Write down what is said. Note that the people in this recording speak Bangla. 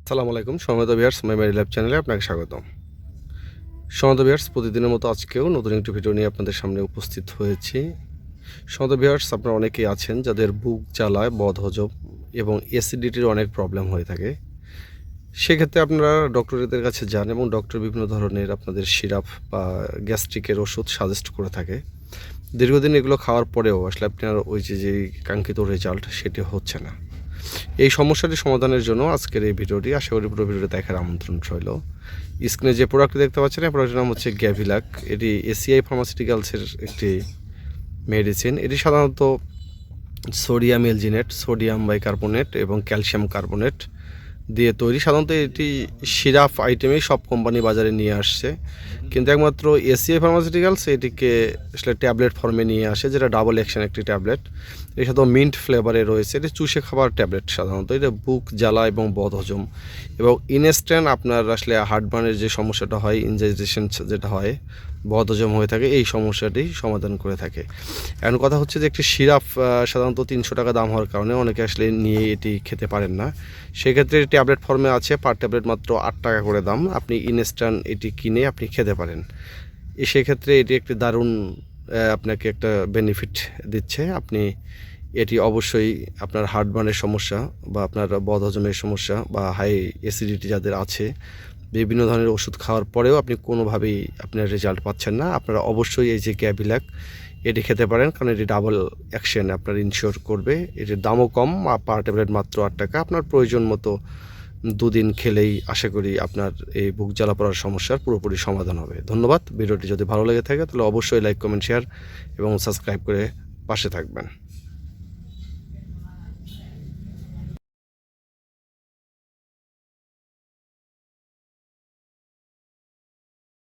আসসালামু আলাইকুম সম্মানিত ভিউয়ার্স মেমরি ল্যাব চ্যানেলে আপনাকে স্বাগতম। সম্মানিত ভিউয়ার্স প্রতিদিনের মতো আজকেও নতুন একটি ভিডিও নিয়ে আপনাদের সামনে উপস্থিত হয়েছি। সম্মানিত ভিউয়ার্স আপনারা অনেকেই আছেন যাদের বুক জ্বালায়, বদহজম এবং অ্যাসিডিটির অনেক প্রবলেম হয়ে থাকে। সেক্ষেত্রে আপনারা ডক্টরদের কাছে যান এবং ডক্টর বিভিন্ন ধরনের আপনাদের সিরাপ বা গ্যাস্ট্রিকের ওষুধ সাজেস্ট করে থাকে। দীর্ঘদিন এগুলো খাওয়ার পরেও আসলে আপনার ওই যে কাঙ্ক্ষিত রেজাল্ট সেটি হচ্ছে না। এই সমস্যাটি সমাধানের জন্য আজকের এই ভিডিওটি আশা করি পুরো ভিডিওটি দেখার আমন্ত্রণ রইল। স্ক্রিনে যে প্রোডাক্টটি দেখতে পাচ্ছেন এই প্রোডাক্টের নাম হচ্ছে গ্যাভিলাক। এটি এসিআই ফার্মাসিউটিক্যালসের একটি মেডিসিন। এটি সাধারণত সোডিয়াম এলজিনেট, সোডিয়াম বাইকার্বনেট এবং ক্যালসিয়াম কার্বনেট দিয়ে তৈরি। সাধারণত এটি সিরাপ আইটেমেই সব কোম্পানি বাজারে নিয়ে আসছে, কিন্তু একমাত্র এসিআই ফার্মাসিউটিক্যালস এটিকে আসলে ট্যাবলেট ফর্মে নিয়ে আসে, যেটা ডাবল অ্যাকশন একটি ট্যাবলেট। এর সাথে মিন্ট ফ্লেভারে রয়েছে। এটি চুষে খাবার ট্যাবলেট। সাধারণত এটা বুক জ্বালা এবং বদহজম এবং ইনস্ট্যান্ট আপনার আসলে হার্টবার্নের যে সমস্যাটা হয়, ইনডাইজেশন যেটা হয়, বদহজম হয়ে থাকে, এই সমস্যাটি সমাধান করে থাকে। এখন কথা হচ্ছে যে একটি সিরাপ সাধারণত 300 টাকা দাম হওয়ার কারণে অনেকে আসলে নিয়ে এটি খেতে পারেন না। সেক্ষেত্রে ট্যাবলেট ফর্মে আছে, পার ট্যাবলেট মাত্র 8 টাকা করে দাম। আপনি ইনস্ট্যান্ট এটি কিনে আপনি খেতে পারেন। সেক্ষেত্রে এটি একটি দারুণ আপনাকে একটা বেনিফিট দিচ্ছে। আপনি এটি অবশ্যই আপনার হার্টবার্নের সমস্যা বা আপনার বদহজমের সমস্যা বা হাই অ্যাসিডিটি যাদের আছে, বিভিন্ন ধরনের ওষুধ খাওয়ার পরেও আপনি কোনোভাবেই আপনার রেজাল্ট পাচ্ছেন না, আপনারা অবশ্যই এই যে গ্যাভিলাক এটি খেতে পারেন, কারণ এটি ডাবল অ্যাকশন আপনার ইনশিওর করবে। এটির দামও কম, পার ট্যাবলেট মাত্র 8 টাকা। আপনার প্রয়োজন মতো 2 দিন খেলেই আশা করি আপনার এই বুক জ্বালা পড়ার সমস্যার পুরোপুরি সমাধান হবে। ধন্যবাদ। ভিডিওটি যদি ভালো লেগে থাকে তাহলে অবশ্যই লাইক, কমেন্ট, শেয়ার এবং সাবস্ক্রাইব করে পাশে থাকবেন।